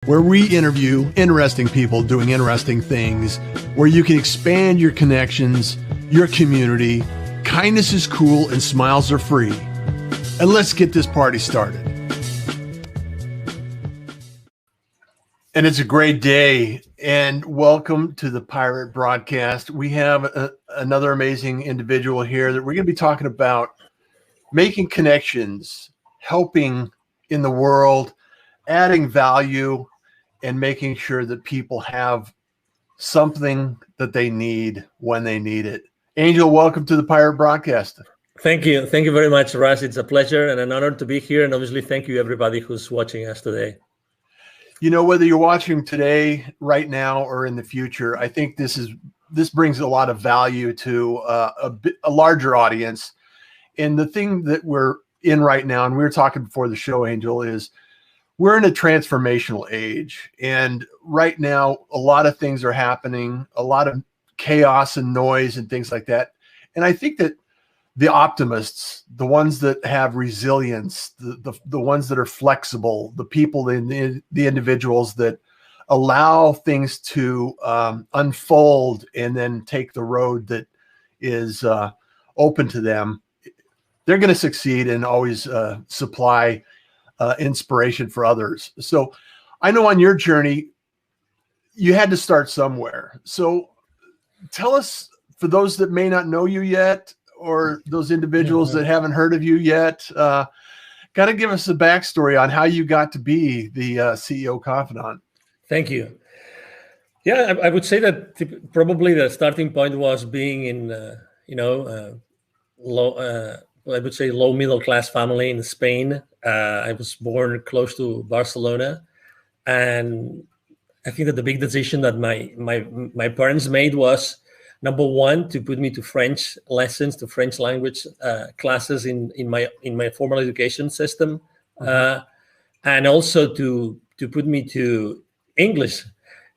where we interview interesting people doing interesting things, where you can expand your connections, your community. Kindness is cool and smiles are free. And let's get this party started. And it's a great day, and welcome to the Pirate Broadcast. We have another amazing individual here that we're going to be talking about making connections, helping in the world, adding value, and making sure that people have something that they need when they need it. Angel, welcome to the Pirate Broadcast. Thank you. Thank you very much, Russ. It's a pleasure and an honor to be here. And obviously, thank you, everybody who's watching us today. You know, whether you're watching today, right now, or in the future, I think this brings a lot of value to a larger audience. And the thing that we're in right now, and we were talking before the show, Angel, is we're in a transformational age. And right now, a lot of things are happening, a lot of chaos and noise and things like that. And I think that the optimists, the ones that have resilience, the ones that are flexible, the people, the individuals that allow things to unfold and then take the road that is open to them, they're going to succeed and always supply inspiration for others. So I know on your journey, you had to start somewhere. So tell us, for those that may not know you yet, or those individuals that haven't heard of you yet, got to give us a backstory on how you got to be the CEO Confidant. Thank you. Yeah, I would say that probably the starting point was being in, low middle class family in Spain. I was born close to Barcelona, and I think that the big decision that my parents made was, number one, to put me to French lessons, to French language classes in my formal education system, and also to put me to English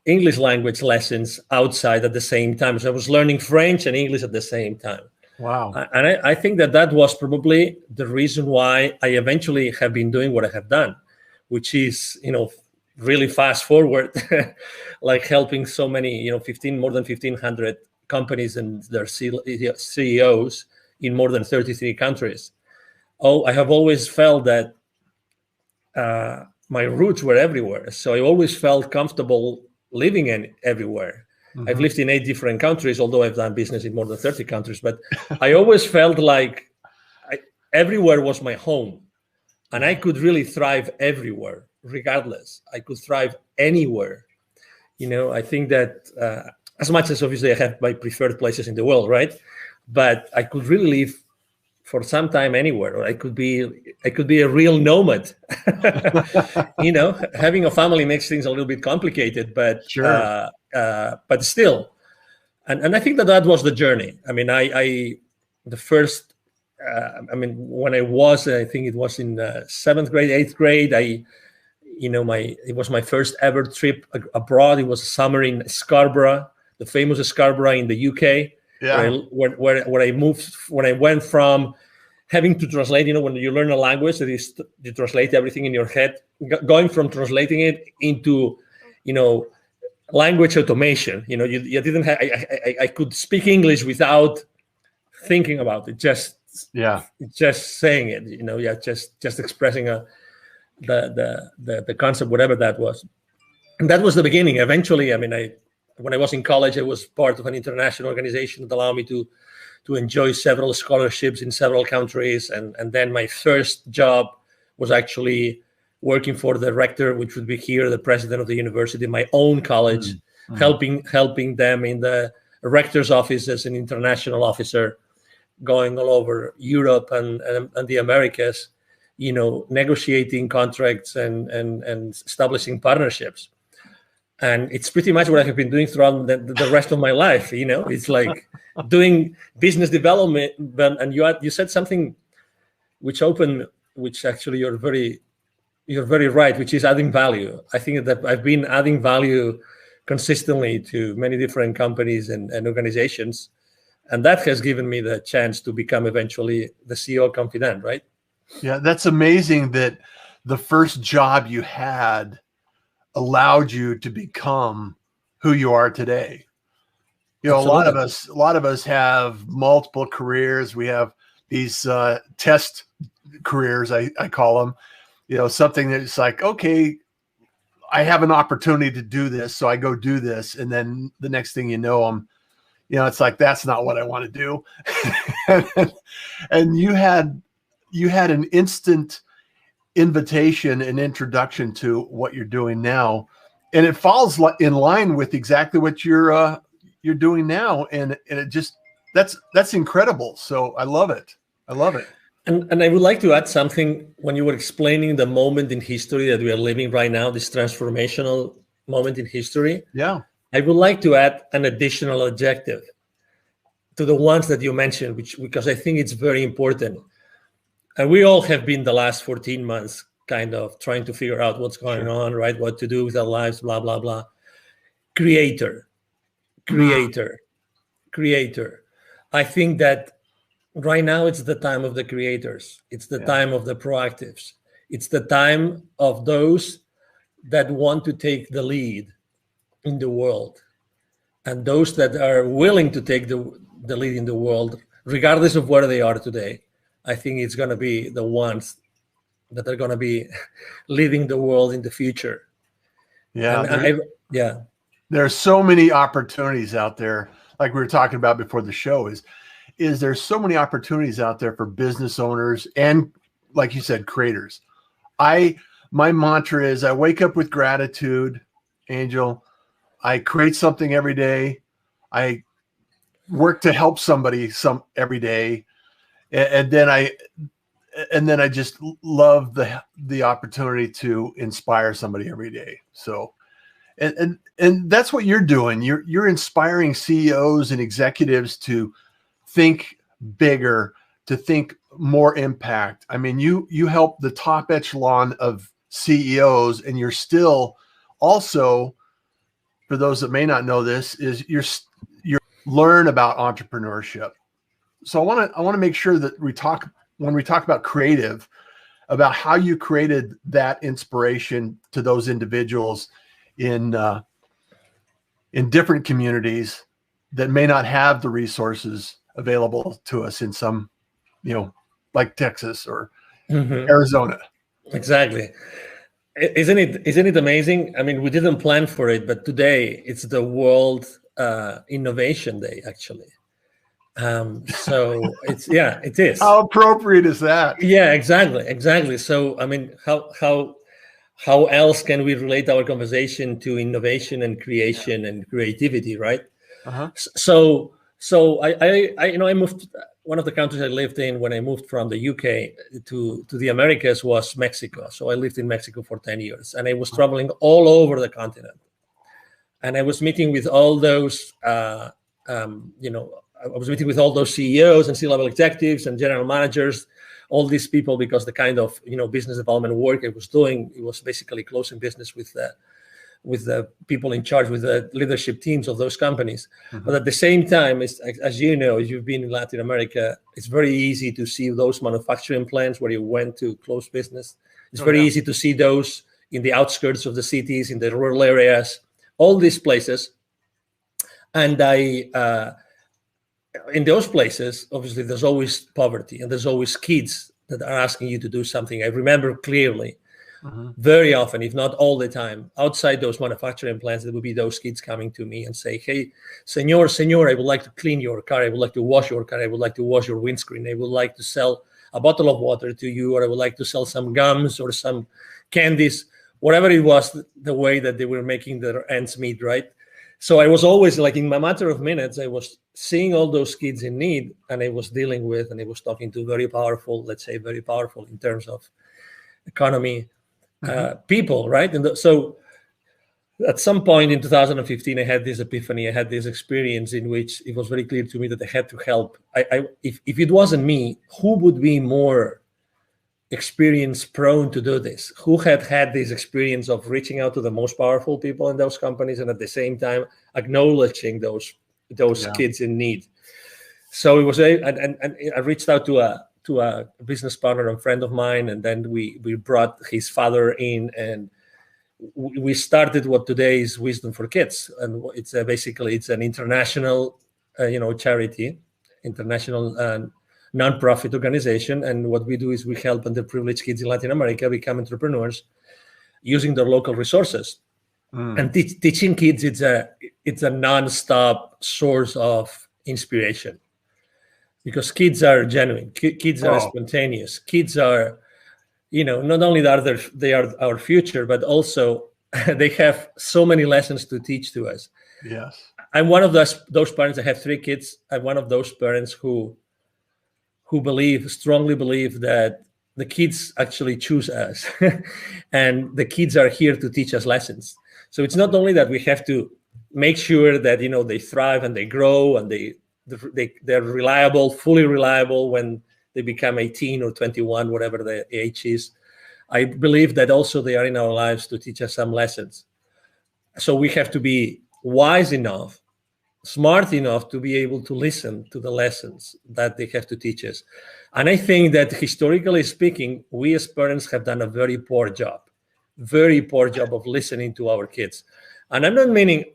language lessons outside at the same time. So I was learning French and English at the same time. Wow. And I think that was probably the reason why I eventually have been doing what I have done, which is, really fast forward, like helping so many, more than 1,500 companies and their CEOs in more than 33 countries. I have always felt that my roots were everywhere. So I always felt comfortable living everywhere. Mm-hmm. I've lived in 8 different countries, although I've done business in more than 30 countries. But I always felt like everywhere was my home. And I could really thrive everywhere, regardless. I could thrive anywhere. I think that as much as obviously I have my preferred places in the world, right? But I could really live for some time anywhere, or I could be a real nomad. Having a family makes things a little bit complicated, but sure. But still, and I think that was the journey. I mean, when I was, I think it was in 7th grade, 8th grade, it was my first ever trip abroad. It was a summer in Scarborough, the famous Scarborough in the UK. Yeah. Where I moved, when I went from having to translate, when you learn a language, that is, you translate everything in your head, going from translating it into, language automation. You didn't have. I could speak English without thinking about it. Just saying it. Just expressing the concept, whatever that was. And that was the beginning. Eventually, when I was in college, I was part of an international organization that allowed me to enjoy several scholarships in several countries. And then my first job was actually working for the rector, which would be here, the president of the university, my own college, helping them in the rector's office as an international officer, going all over Europe and the Americas, negotiating contracts and establishing partnerships. And it's pretty much what I have been doing throughout the rest of my life. It's like doing business development. And you said something which actually you're very right, which is adding value. I think that I've been adding value consistently to many different companies and organizations. And that has given me the chance to become eventually the CEO of Confidant, right? Yeah, that's amazing that the first job you had allowed you to become who you are today. You know, Absolutely. a lot of us have multiple careers. We have these test careers, I call them. You know, something that's like, okay, I have an opportunity to do this, so I go do this, and then the next thing you know, it's like, that's not what I want to do. And you had an instant invitation and introduction to what you're doing now, and it falls in line with exactly what you're doing now, and it just that's incredible. So I love it. And I would like to add something when you were explaining the moment in history that we are living right now, this transformational moment in history. Yeah. I would like to add an additional adjective to the ones that you mentioned, because I think it's very important. And we all have been the last 14 months kind of trying to figure out what's going on, right? What to do with our lives, blah, blah, blah. Creator. I think that right now it's the time of the creators. It's the time of the proactives. It's the time of those that want to take the lead in the world, and those that are willing to take the lead in the world, regardless of where they are today. I think it's going to be the ones that are going to be leading the world in the future. Yeah. There are so many opportunities out there. Like we were talking about before the show, is there's so many opportunities out there for business owners and, like you said, creators. My mantra is I wake up with gratitude, Angel. I create something every day. I work to help somebody every day. And then I just love the opportunity to inspire somebody every day. So, and that's what you're doing. You're inspiring CEOs and executives to think bigger, to think more impact. I mean, you help the top echelon of CEOs, and you're still also, for those that may not know this, is you're learn about entrepreneurship. So I want to make sure that when we talk about creative, about how you created that inspiration to those individuals in different communities that may not have the resources available to us in some, like Texas or Arizona. Exactly. Isn't it amazing? I mean, we didn't plan for it, but today it's the World Innovation Day, actually. So it is. How appropriate is that? Yeah, exactly. So, I mean, how else can we relate our conversation to innovation and creation and creativity, right? Uh-huh. So I moved. One of the countries I lived in when I moved from the UK to the Americas was Mexico. So I lived in Mexico for 10 years, and I was traveling all over the continent. And I was meeting with all those, I was meeting with all those CEOs and C-level executives and general managers, all these people, because the kind of business development work I was doing, it was basically closing business with the people in charge, with the leadership teams of those companies. Mm-hmm. But at the same time, as you know, as you've been in Latin America, it's very easy to see those manufacturing plants where you went to close business. It's very easy to see those in the outskirts of the cities, in the rural areas, all these places. And in those places, obviously, there's always poverty, and there's always kids that are asking you to do something. I remember clearly, very often, if not all the time, outside those manufacturing plants, there would be those kids coming to me and say, "Hey, senor, I would like to clean your car. I would like to wash your car. I would like to wash your windscreen. I would like to sell a bottle of water to you, or I would like to sell some gums or some candies," whatever it was, the way that they were making their ends meet, right? So I was always, like, in a matter of minutes, I was seeing all those kids in need, and I was dealing with, and I was talking to very powerful in terms of economy, people, right? And so at some point in 2015, I had this epiphany. I had this experience in which it was very clear to me that I had to help. If it wasn't me, who would be more experience prone to do this? Who had this experience of reaching out to the most powerful people in those companies, and at the same time acknowledging those kids in need? So it was and I reached out to a business partner and friend of mine, and then we brought his father in, and we started what today is Wisdom for Kids, and it's basically it's an international, charity, international non-profit organization. And what we do is we help underprivileged kids in Latin America become entrepreneurs using their local resources. And teaching kids, it's a non-stop source of inspiration, because kids are genuine, kids are spontaneous, kids are, not only are they are our future, but also they have so many lessons to teach to us. Yes. I'm one of those parents. I have 3 kids. I'm one of those parents who strongly believe that the kids actually choose us and the kids are here to teach us lessons. So it's not only that we have to make sure that, they thrive and they grow and they're reliable, fully reliable when they become 18 or 21, whatever the age is. I believe that also they are in our lives to teach us some lessons. So we have to be wise enough, smart enough to be able to listen to the lessons that they have to teach us. And I think that historically speaking, we as parents have done a very poor job of listening to our kids. And I'm not meaning,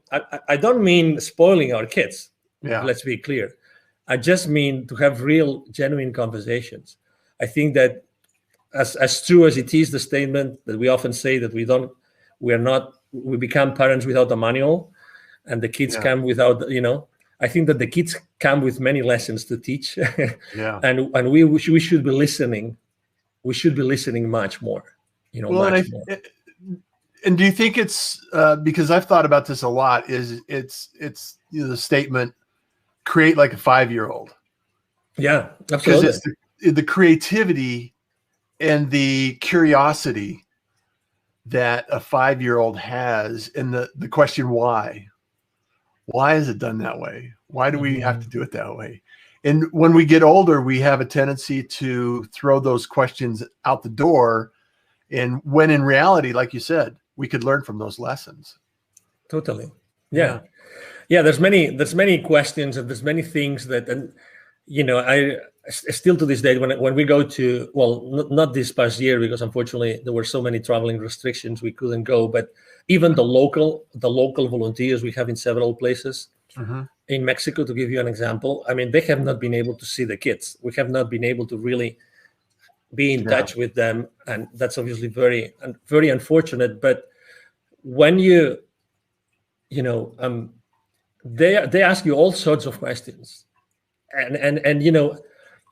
I don't mean spoiling our kids. Yeah. Let's be clear. I just mean to have real, genuine conversations. I think that as true as it is, the statement that we often say that we become parents without a manual, and the kids come without, I think that the kids come with many lessons to teach. And we should be listening. We should be listening much more, much more. And do you think it's because I've thought about this a lot, it's the statement, create like a 5-year-old. Yeah, absolutely. Because it's the creativity and the curiosity that a 5-year-old has, and the question why is it done that way? Why do we have to do it that way? And when we get older, we have a tendency to throw those questions out the door, and when in reality, like you said, we could learn from those lessons. Totally. Yeah. There's many questions, and there's many things that, and I still to this day, when we go to, well, not this past year, because unfortunately there were so many traveling restrictions, we couldn't go, but even the local volunteers we have in several places in Mexico, to give you an example, I mean, they have not been able to see the kids. We have not been able to really be in touch with them, and that's obviously very, very unfortunate. But when they ask you all sorts of questions, and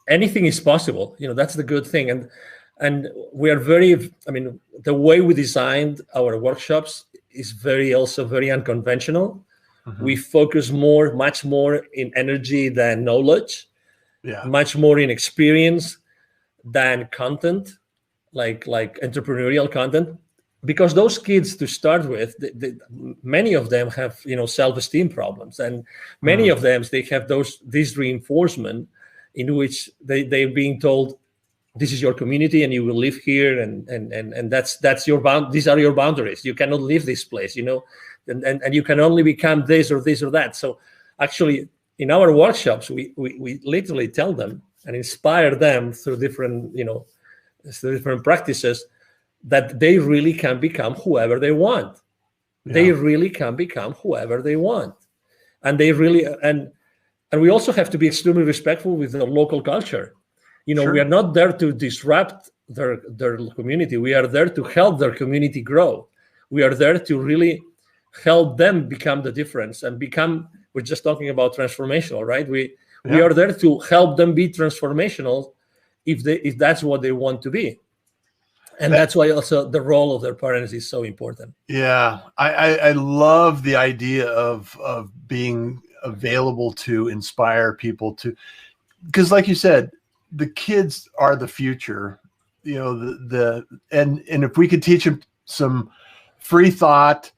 anything is possible. That's the good thing, and we are very. I mean, the way we designed our workshops is also very unconventional. We focus much more in energy than knowledge, much more in experience than content, like entrepreneurial content, because those kids, to start with, many of them have self-esteem problems, and many of them, they have this reinforcement in which they're being told, this is your community and you will live here, and that's your these are your boundaries. You cannot leave this place, and you can only become this or this or that. So actually, in our workshops, we literally tell them and inspire them through different practices that they really can become whoever they want. They really can become whoever they want, and they really and we also have to be extremely respectful with the local culture. We are not there to disrupt their community. We are there to help their community grow. We are there to really help them become the difference and become. We're just talking about transformational, right? We are there to help them be transformational if that's what they want to be. And that's why also the role of their parents is so important. Yeah, I love the idea of being available to inspire people to, because like you said, the kids are the future. And if we could teach them some free thought,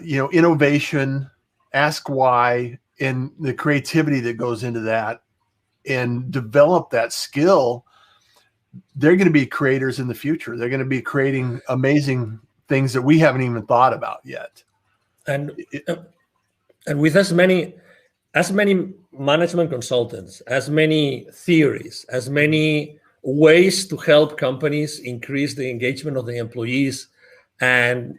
innovation, ask why, and the creativity that goes into that, and develop that skill, they're going to be creators in the future. They're going to be creating amazing things that we haven't even thought about yet. And with as many management consultants, as many theories, as many ways to help companies increase the engagement of the employees, and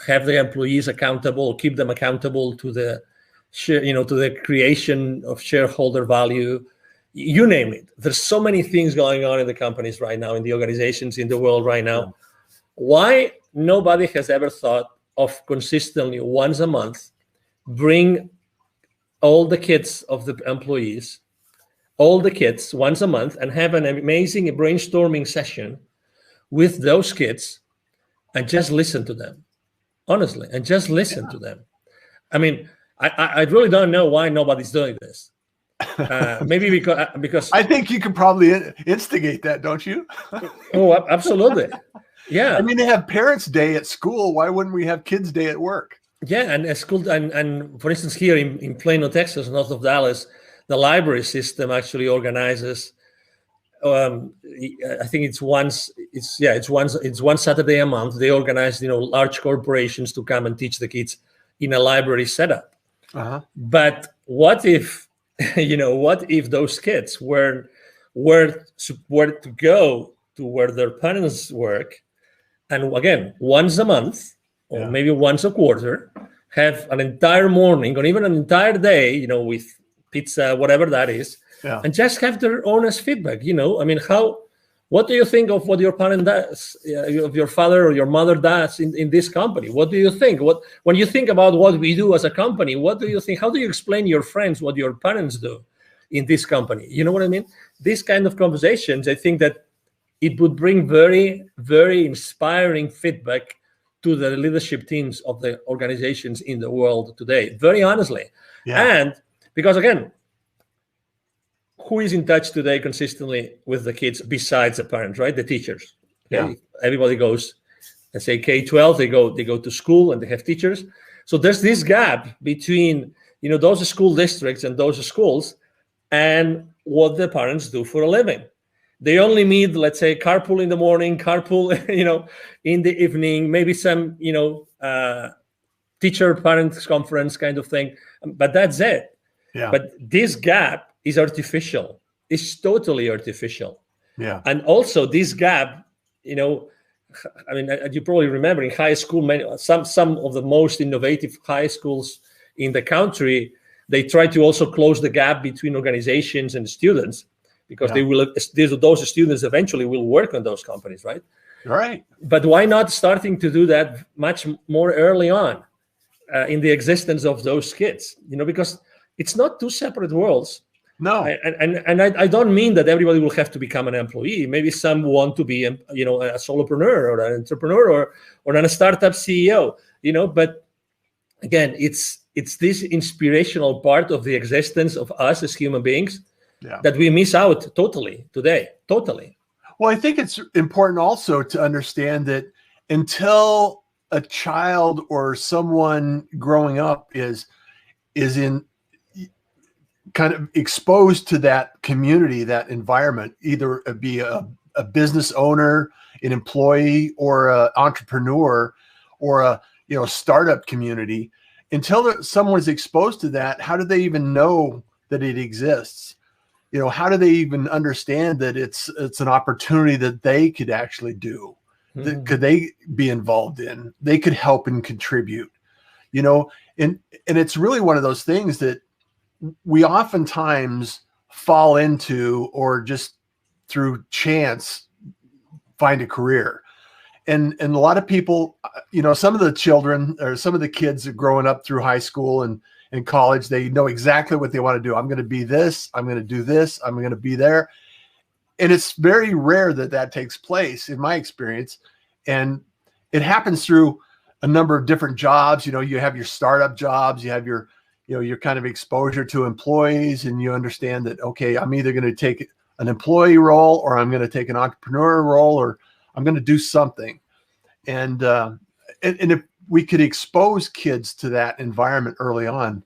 have the employees accountable, keep them accountable to the share, to the creation of shareholder value. You name it. There's so many things going on in the companies right now, in the organizations, in the world right now. Yeah. Why nobody has ever thought of consistently once a month bring all the kids of the employees, all the kids once a month, and have an amazing brainstorming session with those kids and just listen to them, honestly, and just listen to them. I mean, I really don't know why nobody's doing this. Maybe because I think you could probably instigate that, don't you? Oh, absolutely. Yeah. I mean, they have Parents' Day at school. Why wouldn't we have Kids' Day at work? Yeah, and at school, and for instance, here in Plano, Texas, north of Dallas, the library system actually organizes. I think it's one Saturday a month. They organize, large corporations to come and teach the kids in a library setup. Uh-huh. But what if, what if those kids were to go to where their parents work, and again, once a month or maybe once a quarter, have an entire morning or even an entire day, with pizza, whatever that is, and just have their honest feedback. I mean, what do you think of what your parent does, of your father or your mother does in this company? What do you think? When you think about what we do as a company, what do you think? How do you explain to your friends what your parents do in this company? You know what I mean? These kind of conversations, I think that it would bring very, very inspiring feedback to the leadership teams of the organizations in the world today, very honestly. Yeah. And because, again, who is in touch today consistently with the kids besides the parents, right? The teachers. Okay? Yeah. Everybody goes, let's say K-12, they go to school and they have teachers. So there's this gap between, those school districts and those schools and what the parents do for a living. They only meet, let's say, carpool in the morning, carpool, in the evening, maybe some, teacher parents conference kind of thing, but that's it. Yeah. But this gap is artificial. It's totally artificial. Yeah. And also this gap, you probably remember in high school, some of the most innovative high schools in the country, they try to also close the gap between organizations and students, because those students eventually will work on those companies, right? Right. But why not starting to do that much more early on in the existence of those kids? Because it's not two separate worlds. No. And I don't mean that everybody will have to become an employee. Maybe some want to be, a solopreneur or an entrepreneur or a startup CEO. But again, it's this inspirational part of the existence of us as human beings. Yeah. That we miss out totally today. Totally. Well, I think it's important also to understand that until a child or someone growing up is in kind of exposed to that community, that environment, either be a business owner, an employee, or an entrepreneur, or a startup community, until someone's exposed to that, how do they even know that it exists? How do they even understand that it's an opportunity that they could actually do, that could they be involved in, they could help and contribute, and it's really one of those things that we oftentimes fall into, or just through chance find a career. And a lot of people, some of the children or some of the kids are growing up through high school and in college, they know exactly what they want to do. I'm going to be this, I'm going to do this, I'm going to be there. And it's very rare that takes place in my experience. And it happens through a number of different jobs. You have your startup jobs, you have your kind of exposure to employees, and you understand that, okay, I'm either going to take an employee role, or I'm going to take an entrepreneur role, or I'm going to do something. And if we could expose kids to that environment early on,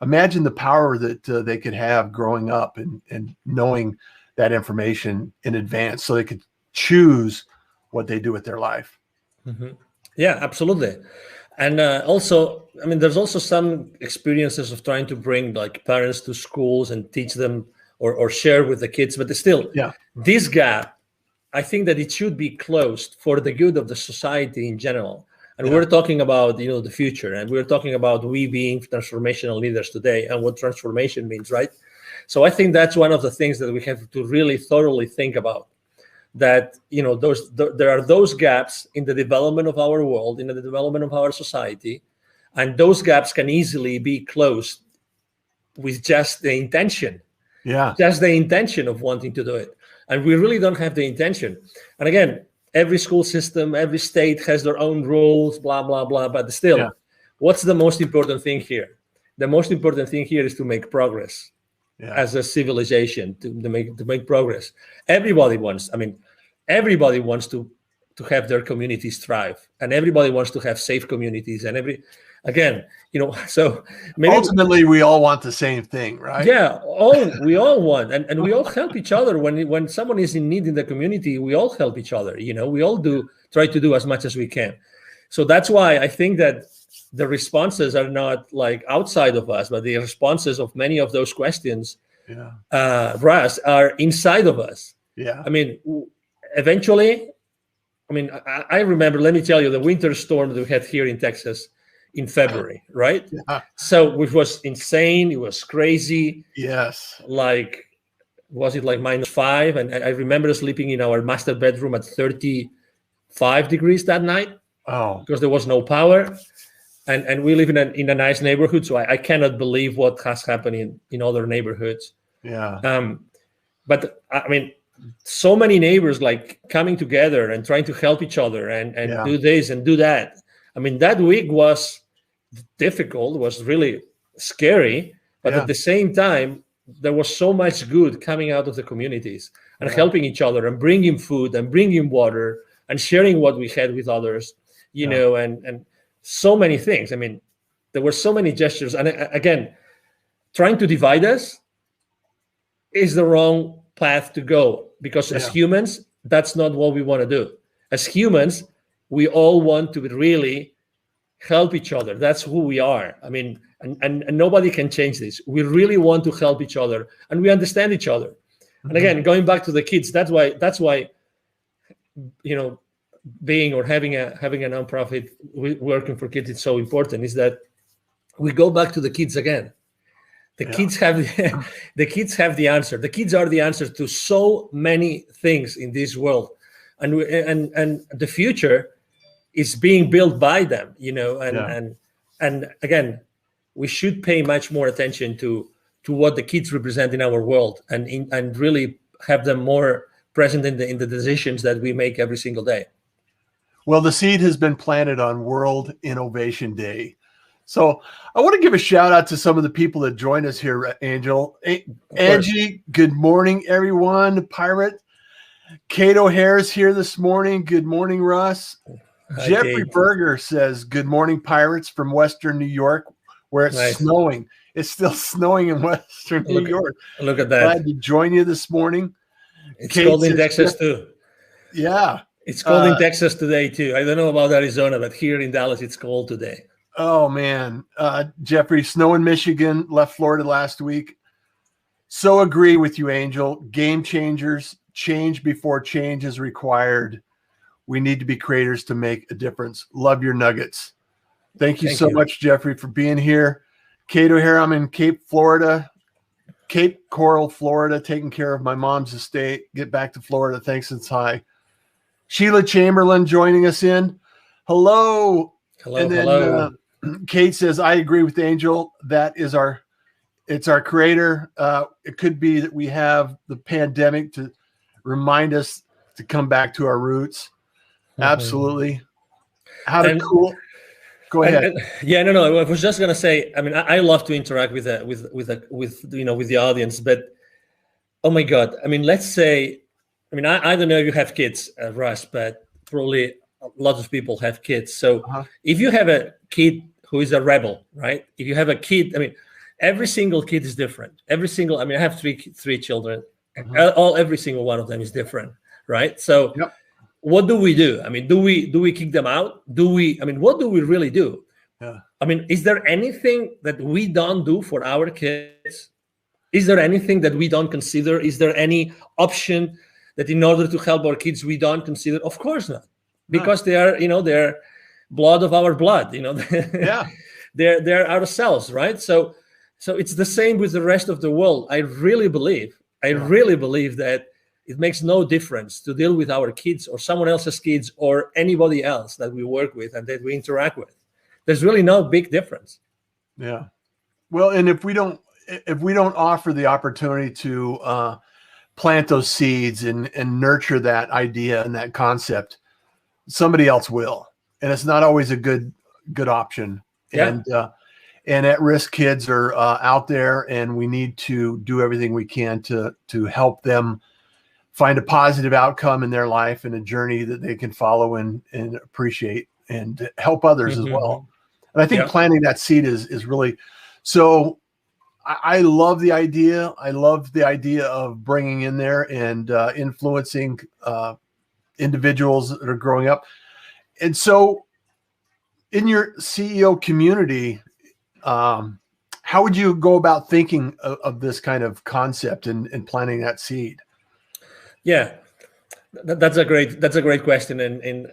imagine the power that they could have growing up and knowing that information in advance, so they could choose what they do with their life. Mm-hmm. Yeah, absolutely. And also, there's also some experiences of trying to bring parents to schools and teach them or share with the kids, but still, this gap, I think that it should be closed for the good of the society in general. And Yeah. we're talking about, the future, and we're talking about we being transformational leaders today and what transformation means, right? So I think that's one of the things that we have to really thoroughly think about. That there are those gaps in the development of our world, in the development of our society, and those gaps can easily be closed with just the intention. Yeah. Just the intention of wanting to do it. And we really don't have the intention. And again, every school system, every state has their own rules, blah, blah, blah. But still, what's the most important thing here? The most important thing here is to make progress as a civilization, to make progress. Everybody wants to have their communities thrive, and everybody wants to have safe communities. And so maybe ultimately we all want the same thing, right? Yeah, we all want, and we all help each other. When someone is in need in the community, we all help each other. We all try to do as much as we can. So that's why I think that the responses are not like outside of us, but the responses of many of those questions, Russ, are inside of us. Yeah. I mean, eventually, I remember, let me tell you, the winter storm that we had here in Texas in February, right? Yeah. So, which was insane. It was crazy. Yes. Was it like -5? And I remember sleeping in our master bedroom at 35 degrees that night. Oh. Because there was no power. And we live in a nice neighborhood, so I cannot believe what has happened in other neighborhoods. Yeah. But so many neighbors like coming together and trying to help each other and do this and do that. That week was difficult, was really scary, but at the same time, there was so much good coming out of the communities and helping each other and bringing food and bringing water and sharing what we had with others, and so many things. There were so many gestures. And again, trying to divide us is the wrong path to go, because as humans, that's not what we want to do. As humans, we all want to really help each other. That's who we are. And nobody can change this. We really want to help each other, and we understand each other. Mm-hmm. And again, going back to the kids, that's why being or having a nonprofit working for kids is so important, is that we go back to the kids again. The kids have the kids have the answer. The kids are the answer to so many things in this world, and the future is being built by them. And again, we should pay much more attention to what the kids represent in our world, and really have them more present in the decisions that we make every single day. Well, the seed has been planted on World Innovation Day. So I want to give a shout out to some of the people that joined us here, Angel. Angie, good morning, everyone. Pirate. Kate O'Hare's here this morning. Good morning, Russ. Hi, Jeffrey Kate. Berger says, good morning, Pirates, from Western New York, where it's snowing. It's still snowing in Western New York. Look at that. Glad to join you this morning. It's cold in Texas, too. Yeah. It's cold in Texas today, too. I don't know about Arizona, but here in Dallas, it's cold today. Oh, man. Jeffrey, snow in Michigan, left Florida last week. So agree with you, Angel. Game changers, change before change is required. We need to be creators to make a difference. Love your nuggets. Thank you so much, Jeffrey, for being here. Kate O'Hare, I'm in Cape Coral, Florida, taking care of my mom's estate. Get back to Florida. Thanks, it's high. Sheila Chamberlain joining us in. Hello. Hello. Kate says, I agree with Angel. It's our creator. It could be that we have the pandemic to remind us to come back to our roots. Mm-hmm. Absolutely. Go ahead. No. I was just gonna say. I love to interact with the audience, but oh my God. Let's say. I don't know if you have kids, Russ, but probably a lot of people have kids. So if you have a kid who is a rebel, right? If you have a kid, every single kid is different. I have three children. Every single one of them is different, right? So what do we do? Do we kick them out? What do we really do? Yeah. Is there anything that we don't do for our kids? Is there anything that we don't consider? Is there any option that in order to help our kids we don't consider? Of course not, because they are blood of our blood. Yeah. They're ourselves, right? So it's the same with the rest of the world. I really believe that it makes no difference to deal with our kids or someone else's kids or anybody else that we work with and that we interact with. There's really no big difference. Yeah. Well, and if we don't offer the opportunity to plant those seeds and nurture that idea and that concept, somebody else will. And it's not always a good option. Yeah. And at-risk kids are out there, and we need to do everything we can to help them find a positive outcome in their life and a journey that they can follow and appreciate and help others as well. And I think planting that seed is really so. I love the idea. I love the idea of bringing in there and influencing individuals that are growing up. And so in your CEO community, how would you go about thinking of this kind of concept and planting that seed? Yeah, that's a great question. And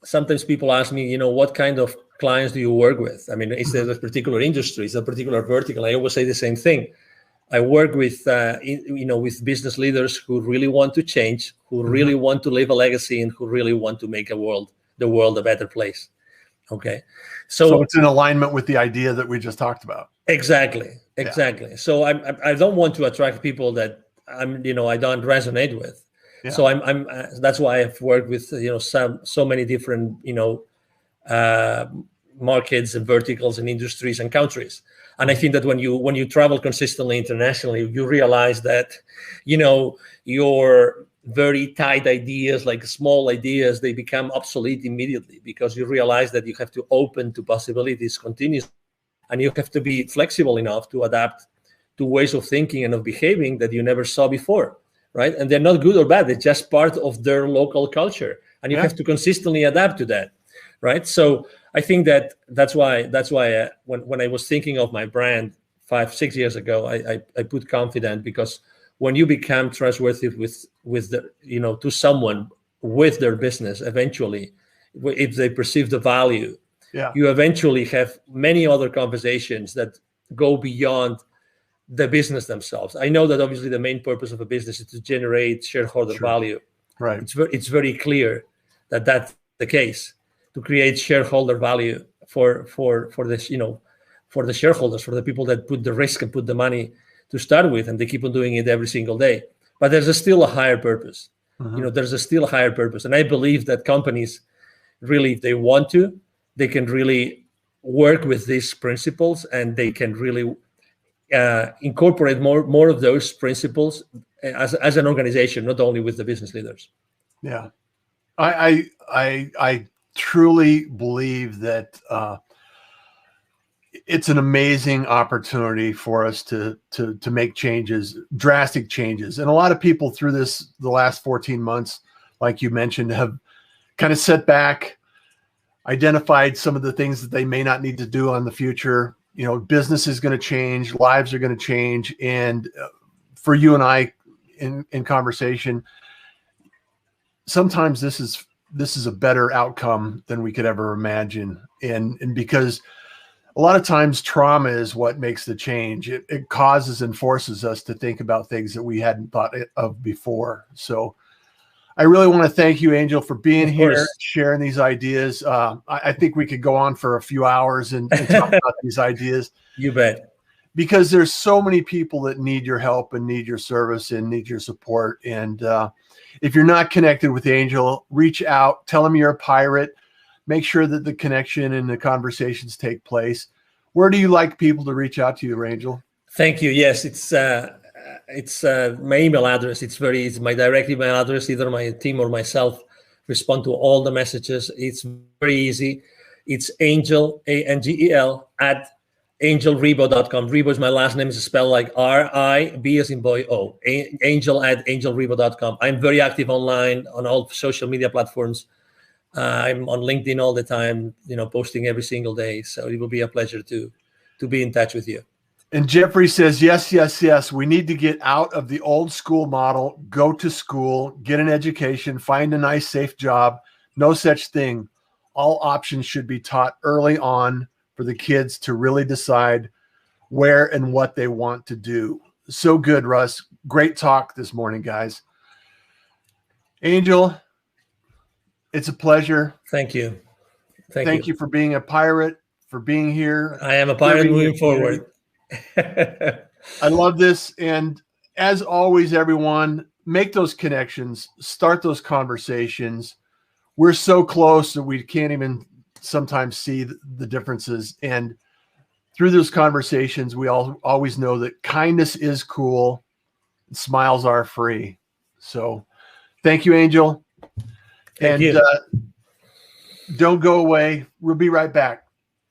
sometimes people ask me, what kind of clients do you work with? I mean, is there a particular industry, is there a particular vertical? I always say the same thing. I work with, with business leaders who really want to change, who really want to leave a legacy, and who really want to make the world a better place. Okay. So it's in alignment with the idea that we just talked about. Exactly. Yeah. So I don't want to attract people that I don't resonate with. Yeah. So that's why I've worked with, so many different, markets and verticals and industries and countries. And I think that when you travel consistently internationally, you realize that, your very tight ideas, like small ideas, they become obsolete immediately because you realize that you have to open to possibilities continuously, and you have to be flexible enough to adapt to ways of thinking and of behaving that you never saw before, right? And they're not good or bad; they're just part of their local culture, and you have to consistently adapt to that, right? So I think that's why when I was thinking of my brand 5-6 years ago, I put Confidant, because when you become trustworthy with the, to someone with their business, eventually, if they perceive the value, you eventually have many other conversations that go beyond the business themselves. I know that obviously the main purpose of a business is to generate shareholder value. Right. It's very clear that that's the case, to create shareholder value for this, for the shareholders, for the people that put the risk and put the money to start with, and they keep on doing it every single day. But there's still a higher purpose. There's still a higher purpose. And I believe that companies really, if they want to, they can really work with these principles, and they can really incorporate more of those principles as an organization, not only with the business leaders. Yeah. I truly believe that it's an amazing opportunity for us to make changes, drastic changes. And a lot of people through the last 14 months, like you mentioned, have kind of set back, identified some of the things that they may not need to do on the future. Business is going to change, lives are going to change. And for you and I in conversation, sometimes this is a better outcome than we could ever imagine. And because a lot of times trauma is what makes the change. It causes and forces us to think about things that we hadn't thought of before. So I really want to thank you, Angel, for being here, sharing these ideas. I think we could go on for a few hours and talk about these ideas. You bet. Because there's so many people that need your help and need your service and need your support. And if you're not connected with Angel, reach out, tell him you're a pirate. Make sure that the connection and the conversations take place. Where do you like people to reach out to you, Angel? Thank you. Yes, it's my email address. It's my direct email address. Either my team or myself respond to all the messages. It's very easy. It's Angel, ANGEL, at angelrebo.com. Rebo is my last name. It's spelled like R-I-B as in boy O. Angel at angelrebo.com. I'm very active online on all social media platforms. I'm on LinkedIn all the time, posting every single day. So it will be a pleasure to be in touch with you. And Jeffrey says, yes. We need to get out of the old school model, go to school, get an education, find a nice, safe job. No such thing. All options should be taught early on for the kids to really decide where and what they want to do. So good, Russ. Great talk this morning, guys. Angel, it's a pleasure. Thank you. Thank you for being a pirate, for being here. I am a pirate moving forward. I love this. And as always, everyone, make those connections, start those conversations. We're so close that we can't even sometimes see the differences. And through those conversations, we always know that kindness is cool. And smiles are free. So thank you, Angel. Thank you. Don't go away. We'll be right back.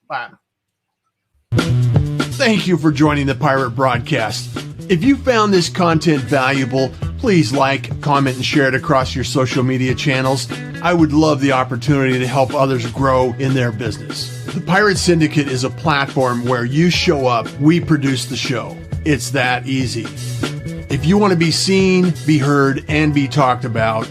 Bye. Thank you for joining the Pirate Broadcast. If you found this content valuable, please like, comment, and share it across your social media channels. I would love the opportunity to help others grow in their business. The Pirate Syndicate is a platform where you show up, we produce the show. It's that easy. If you want to be seen, be heard, and be talked about,